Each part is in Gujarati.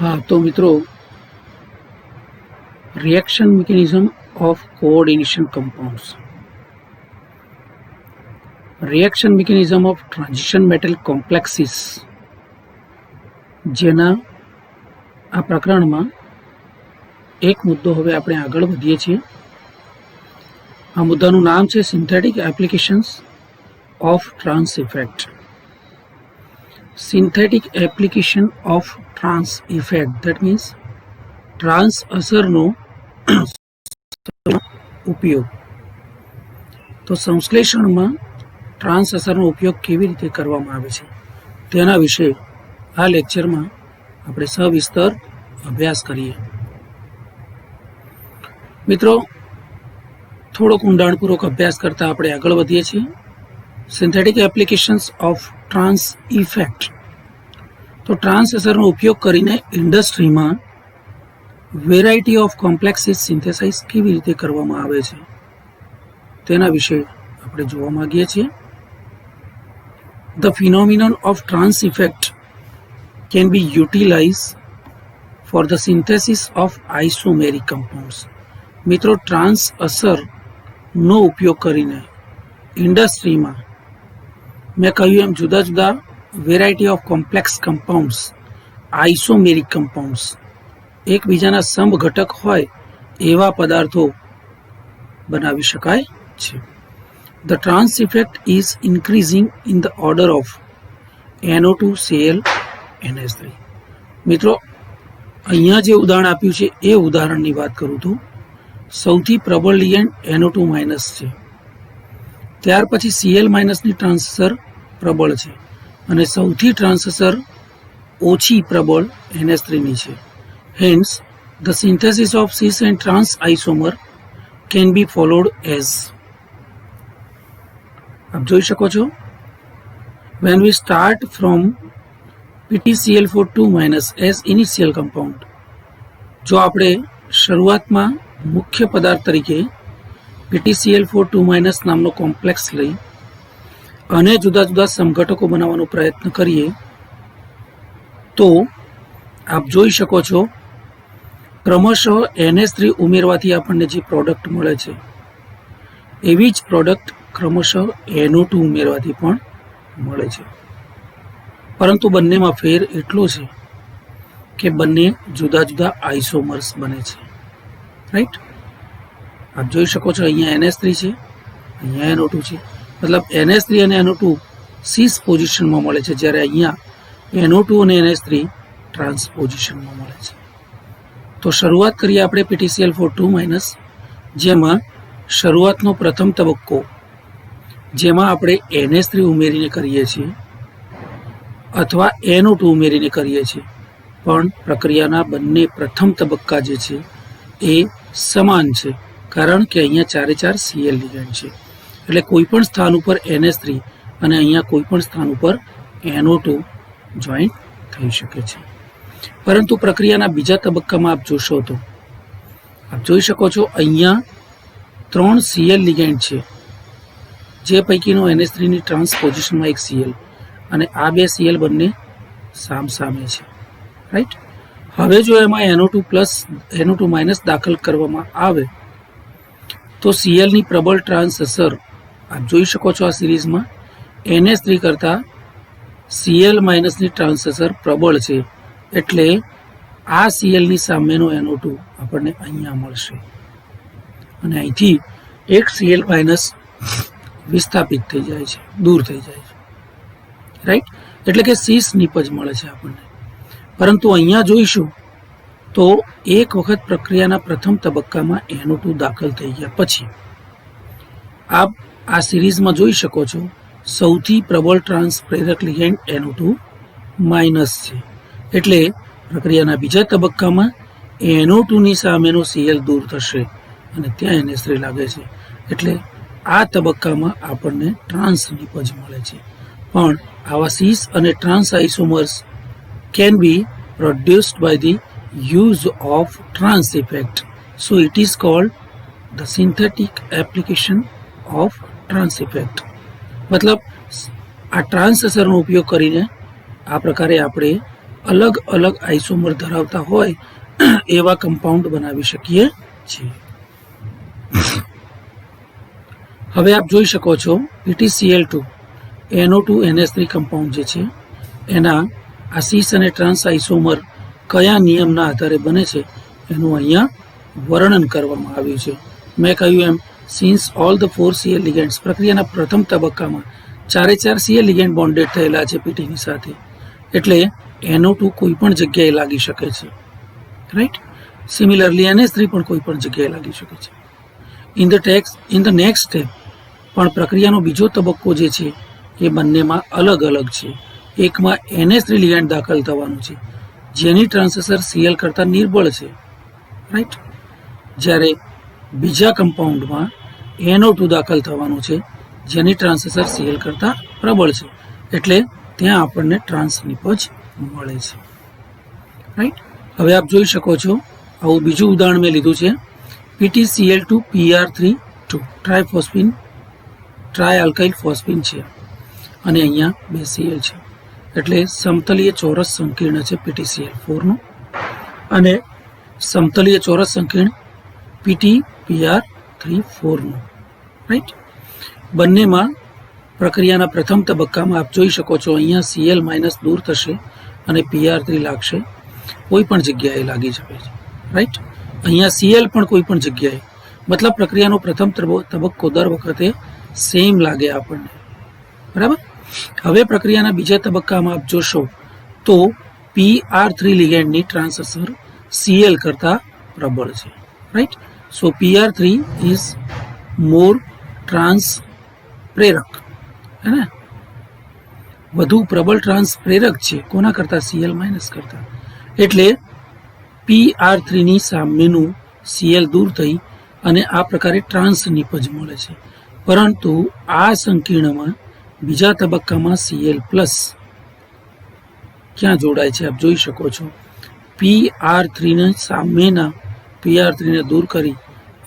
हाँ तो मित्रों, reaction mechanism of coordination compounds, reaction mechanism of transition metal complexes જેના આ પ્રકરણમાં એક મુદ્દો હવે આપણે આગળ વધીએ છીએ. આ મુદ્દાનું નામ છે synthetic applications of trans effect. Synthetic application of trans effect, that means trans અસરનો ઉપયોગ. તો સંશ્લેષણમાં ટ્રાન્સ અસરનો ઉપયોગ કેવી રીતે કરવામાં આવે છે તેના વિશે આ લેક્ચરમાં આપણે સવિસ્તર અભ્યાસ કરીએ. મિત્રો, થોડોક ઊંડાણપૂર્વક અભ્યાસ કરતા આપણે આગળ વધીએ છીએ. Synthetic applications of trans effect. તો ટ્રાન્સ અસરનો ઉપયોગ કરીને ઇન્ડસ્ટ્રીમાં વેરાયટી ઓફ કોમ્પ્લેક્સીસ સિન્થેસાઇઝ કેવી રીતે કરવામાં આવે છે તેના વિશે આપણે જોવા માંગીએ છીએ. The phenomenon of trans effect can be utilized for the synthesis of isomeric compounds. મિત્રો, ટ્રાન્સ અસરનો ઉપયોગ કરીને ઇન્ડસ્ટ્રીમાં મેં કહ્યું એમ જુદા જુદા variety of complex compounds, isomeric compounds, એકબીજાના સમઘટક હોય એવા પદાર્થો બનાવી શકાય છે. The trans effect is increasing in the order of NO2, Cl, NH3. મિત્રો, અહીંયા જે ઉદાહરણ આપ્યું છે એ ઉદાહરણની વાત કરું તો સૌથી પ્રબળ લિગેન્ડ NO2 માઇનસ છે, ત્યાર પછી Cl માઇનસની ટ્રાન્સઅસર પ્રબળ છે અને સૌથી ટ્રાન્સઅસર ઓછી પ્રબળ NH3ની છે. Hence, the synthesis of cis and trans isomer can be followed as. आप જોઈ શકો છો, when we start from PtCl4 minus as initial compound, જો આપણે શરૂઆતમાં મુખ્ય પદાર્થ તરીકે PtCl4 minus નામનો કોમ્પ્લેક્સ લઈ અને જુદા જુદા સમઘટકો બનાવવાનો પ્રયત્ન કરીએ તો આપ જોઈ શકો છો ક્રમશઃ NH3 ઉમેરવાથી આપણને જે પ્રોડક્ટ મળે છે એવી જ પ્રોડક્ટ ક્રમશઃ NO2 ઉમેરવાથી પણ મળે છે. પરંતુ બંનેમાં ફેર એટલો છે કે બંને જુદા જુદા આઇસોમર્સ બને છે. રાઈટ? આપ જોઈ શકો છો અહીંયા NH3 છે, અહીંયા NO2 છે. મતલબ NH3 અને NO2 સિસ પોઝિશનમાં મળે છે, જ્યારે અહીંયા NO2 અને NH3 ટ્રાન્સ પોઝિશનમાં મળે છે. તો શરૂઆત કરીએ આપણે PtCl4 માઇનસ, જેમાં શરૂઆતનો પ્રથમ તબક્કો જેમાં આપણે NH3 ઉમેરીને કરીએ છીએ અથવા NO2 ઉમેરીને કરીએ છીએ, પણ પ્રક્રિયાના બંને પ્રથમ તબક્કા જે છે એ સમાન છે, કારણ કે અહીંયા ચારે ચાર Cl લિગેન્ડ છે. એટલે કોઈપણ સ્થાન ઉપર NH3 અને અહીંયા કોઈપણ સ્થાન ઉપર NO2 જોઈન્ટ થઈ શકે છે. પરંતુ પ્રક્રિયાના બીજા તબક્કામાં આપ જોશો તો આપ જોઈ શકો છો અહીંયા 3 Cl લિગેન્ડ છે, જે પૈકીનો NH3ની ટ્રાન્સ પોઝિશનમાં એક Cl અને આ બે Cl બંને સામસામે છે. રાઈટ? હવે જો એમાં NO2 માઇનસ દાખલ કરવામાં આવે તો Clની પ્રબળ ટ્રાન્સ અસર આપ જોઈ શકો છો આ સિરીઝમાં NH3 કરતાં Cl માઇનસની ટ્રાન્સ અસર પ્રબળ છે, એટલે આ Clની સામેનો NO2 આપણને અહીંયા મળશે અને અહીંથી એક Cl માઇનસ વિસ્થાપિત થઈ જાય છે, દૂર થઈ જાય છે. રાઈટ? એટલે કે સિસ નિપજ મળે છે આપણને. પરંતુ અહીંયા જોઈશું તો એક વખત પ્રક્રિયાના પ્રથમ તબક્કામાં NO2 દાખલ થઈ ગયા પછી આપ આ સિરીઝમાં જોઈ શકો છો સૌથી પ્રબળ ટ્રાન્સ પ્રેરક લિગેન્ડ NO2 માઇનસ છે. એટલે પ્રક્રિયાના બીજા તબક્કામાં NO2ની સામેનો Cl દૂર થશે અને ત્યાં NH3 લાગે છે. એટલે આ તબક્કામાં આપણને ટ્રાન્સ નિપજ મળે છે. પણ આવા સિસ અને trans isomers can be produced by the use of trans effect. So it is called the synthetic application of trans effect. મતલબ આ ટ્રાન્સ અસરનો ઉપયોગ કરીને આ પ્રકારે આપણે અલગ અલગ આઇસોમર ધરાવતા હોય એવા કમ્પાઉન્ડ બનાવી શકીએ છીએ. હવે આપ જોઈ શકો છો PtCl2 NO2 NH3 કમ્પાઉન્ડ જે છે એના આ સીસ અને ટ્રાન્સ આઇસોમર કયા નિયમના આધારે બને છે એનું અહીંયા વર્ણન કરવામાં આવ્યું છે. મેં કહ્યું એમ since all the 4 Cl ligands પ્રક્રિયાના પ્રથમ તબક્કામાં 4 Cl લિગેન્ડ બોન્ડેડ થયેલા છે પીટીની સાથે, એટલે NO2 કોઈ પણ જગ્યાએ લાગી શકે છે, રાઈટ. સિમિલરલી NH3 પણ કોઈ પણ જગ્યાએ લાગી શકે છે. ઇન ધ નેક્સ્ટ સ્ટેપ પણ પ્રક્રિયાનો બીજો તબક્કો જે છે એ બંનેમાં અલગ અલગ છે. એકમાં NH3 લિગેન્ડ દાખલ થવાનું છે જેની ટ્રાન્સેસર Cl કરતાં નિર્બળ છે, રાઈટ. જ્યારે બીજા કમ્પાઉન્ડમાં NO2 દાખલ થવાનું છે જેની ટ્રાન્સેસર Cl કરતાં પ્રબળ છે, એટલે ત્યાં આપણને ટ્રાન્સ નિપજ મળે છે, રાઈટ. હવે આપ જોઈ શકો છો આવું બીજું ઉદાહરણ મેં લીધું છે PtCl2PR32 ટ્રાયફોસ્ફિન ટ્રાયઆલ્કાઇલ ફોસ્ફિન છે અને અહીંયા 2 Cl છે, એટલે સમતલીય ચોરસ સંકીર્ણ છે PtCl4નું અને સમતલીય ચોરસ સંકીર્ણ PtPr34નું, રાઈટ. બંનેમાં પ્રક્રિયાના પ્રથમ તબક્કામાં આપ જોઈ શકો છો અહીંયા Cl માઇનસ દૂર થશે અને PR3 લાગશે, કોઈ પણ જગ્યાએ લાગી શકે છે, રાઈટ. અહીંયા Cl પણ કોઈ પણ જગ્યાએ, મતલબ પ્રક્રિયાનો પ્રથમ તબક્કો દર વખતે સેમ લાગે આપણને, બરાબર. હવે પ્રક્રિયાના બીજા તબક્કામાં આપ જોશો તો PR3 લિગેન્ડની ટ્રાન્સેસર Cl કરતાં પ્રબળ છે, right. So PR3 is more trans પ્રેરક, હે ને, વધુ પ્રબળ ટ્રાન્સ પ્રેરક છે કોના કરતાં? Cl માઇનસ કરતાં. એટલે PR3 ની સામેનું Cl દૂર થઈ અને આ પ્રકારે ટ્રાન્સ નિપજ મળે છે. પરંતુ આ સંકીર્ણમાં બીજા તબક્કામાં Cl પ્લસ ક્યાં જોડાય છે આપ જોઈ શકો છો. PR3 ને સામેના PR3 ને દૂર કરી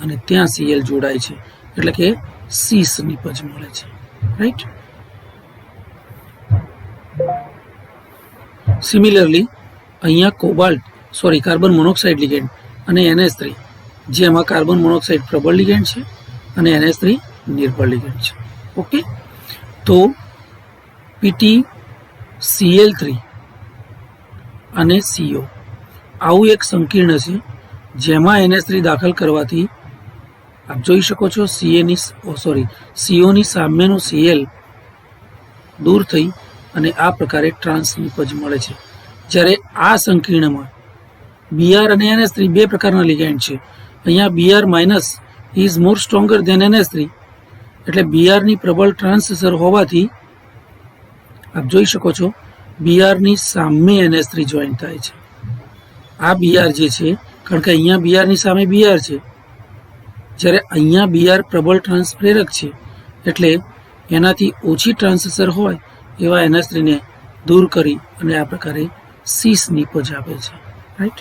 અને ત્યાં Cl જોડાય છે, એટલે કે સીસ નિપજ મળે છે, રાઈટ. સિમિલરલી અહીંયા કાર્બન મોનોક્સાઇડ લિગેન્ડ અને NH3, જેમાં કાર્બન મોનોક્સાઇડ પ્રબળ લિગેન્ડ છે અને NH3 નિર્બળ લિગેન્ડ છે, ઓકે. તો PtCl3 અને CO આવું એક સંકીર્ણ છે જેમાં NH3 દાખલ કરવાથી આપ જોઈ શકો છો CO ની સામેનું Cl દૂર થઈ અને આ પ્રકારે ટ્રાન્સ નિપજ મળે છે. જ્યારે આ સંકીર્ણમાં Br અને NH3 બે પ્રકારના લિગેન્ડ છે. અહીંયા Br minus is more stronger than NH3, એટલે Br ની પ્રબળ ટ્રાન્સેસર હોવાથી આપ જોઈ શકો છો Br ની સામે NH3 જોઈન થાય છે. આ Br જે છે, કારણ કે અહીંયા Br ની સામે Br છે, જ્યારે અહીંયા Br પ્રબળ ટ્રાન્સ પ્રેરક છે, એટલે એનાથી ઓછી ટ્રાન્સેસર હોય એવા NH3 ને દૂર કરી અને આ પ્રકારે સીસ નિપજ આપે છે, રાઈટ.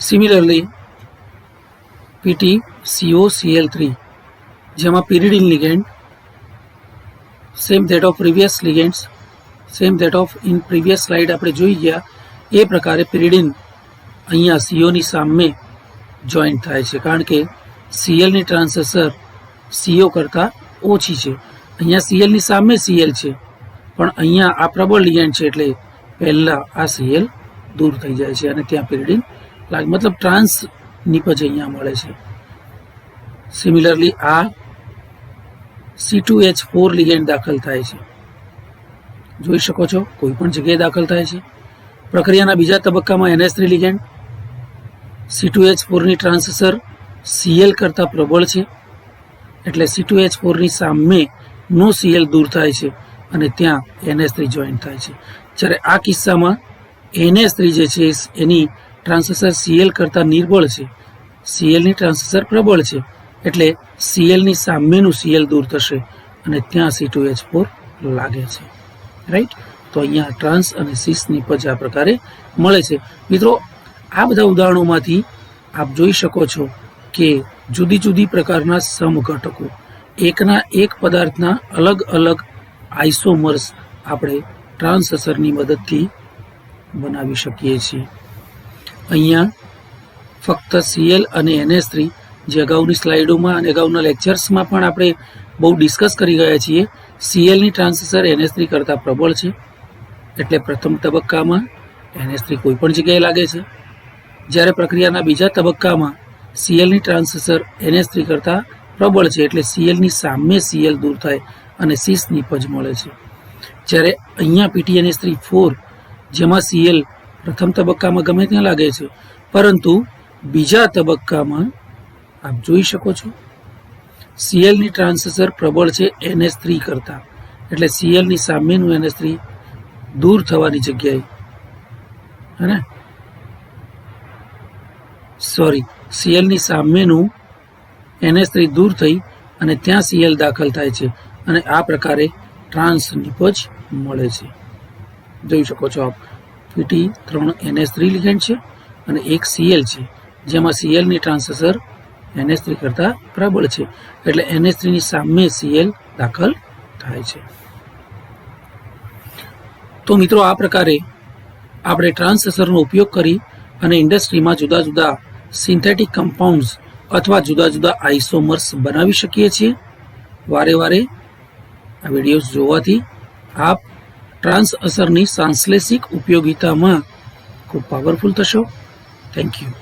સિમિલરલી PtCOCl3 જેમાં pyridine ligand same that of previous ligands same that of in previous slide આપણે જોઈ ગયા એ પ્રકારે pyridine અહીંયા CO ની સામે જોઈન્ટ થાય છે, કારણ કે Cl ની ટ્રાન્સેસર CO કરતાં ઓછી છે. અહીંયા Cl ની સામે Cl છે, પણ અહીંયા આ પ્રબળ લિગેન્ડ છે, એટલે પહેલા આ Cl દૂર થઈ જાય છે અને ત્યાં pyridine લાગે, મતલબ ટ્રાન્સ નિપજ અહીંયા મળે છે. સિમિલરલી આ C2H4 લિગેન્ડ દાખલ થાય છે, જોઈ શકો છો કોઈ પણ જગ્યાએ દાખલ થાય છે. પ્રક્રિયાના બીજા તબક્કામાં NH3 લિગેન્ડ C2H4 ની ટ્રાન્સેસર Cl કરતાં પ્રબળ છે, એટલે C2H4 ની સામે નો Cl દૂર થાય છે અને ત્યાં NH3 જોઈન્ટ થાય છે. જ્યારે આ કિસ્સામાં NH3 જે છે એની ટ્રાન્સેસર Cl કરતાં નિર્બળ છે, Cl ની ટ્રાન્સેસર પ્રબળ છે, એટલે Cl ની સામેનું Cl દૂર થશે અને ત્યાં C2H4 લાગે છે, રાઈટ. તો અહીંયા ટ્રાન્સ અને સીસ નિપજ આ પ્રકારે મળે છે. મિત્રો, આ બધા ઉદાહરણોમાંથી આપ જોઈ શકો છો કે જુદી જુદી પ્રકારના સમઘટકો એકના એક પદાર્થના અલગ અલગ આઇસોમર્સ આપણે ટ્રાન્સ અસરની મદદથી બનાવી શકીએ છીએ. અહીંયા ફક્ત Cl અને NH3 જે અગાઉની સ્લાઇડોમાં અને અગાઉના લેક્ચર્સમાં પણ આપણે બહુ ડિસ્કસ કરી ગયા છીએ. Clની ટ્રાન્સ અસર NH3 કરતાં પ્રબળ છે, એટલે પ્રથમ તબક્કામાં NH3 કોઈ પણ જગ્યાએ લાગે છે. જ્યારે પ્રક્રિયાના બીજા તબક્કામાં Clની ટ્રાન્સ અસર NH3 કરતાં પ્રબળ છે, એટલે Clની સામે Cl દૂર થાય અને સીસ નિપજ મળે છે. જ્યારે અહીંયા PTNH3 જેમાં Cl પ્રથમ તબક્કામાં ગમે ત્યાં લાગે છે, પરંતુ બીજા તબક્કામાં આપ જોઈ શકો છો Clની ટ્રાન્સ અસર પ્રબળ છે NH3 કરતાં, એટલે Clની સામેનું NH3 દૂર થવાની જગ્યાએ Clની સામેનું NH3 દૂર થઈ અને ત્યાં Cl દાખલ થાય છે અને આ પ્રકારે ટ્રાન્સ નિપજ મળે છે. જોઈ શકો છો આપ PT3NH3 લિગેન્ડ છે અને એક Cl છે, જેમાં Clની ટ્રાન્સ અસર NH3 કરતાં પ્રબળ છે, એટલે NH3ની સામે Cl દાખલ થાય છે. તો મિત્રો, આ પ્રકારે આપણે ટ્રાન્સ અસરનો ઉપયોગ કરી અને ઇન્ડસ્ટ્રીમાં જુદા જુદા સિન્થેટિક કમ્પાઉન્ડ્સ અથવા જુદા જુદા આઇસોમર્સ બનાવી શકીએ છીએ. વારે વારે આ વિડીયોઝ જોવાથી આપ ટ્રાન્સ અસરની સાંશ્લેષિક ઉપયોગિતામાં ખૂબ પાવરફુલ થશો. Thank you.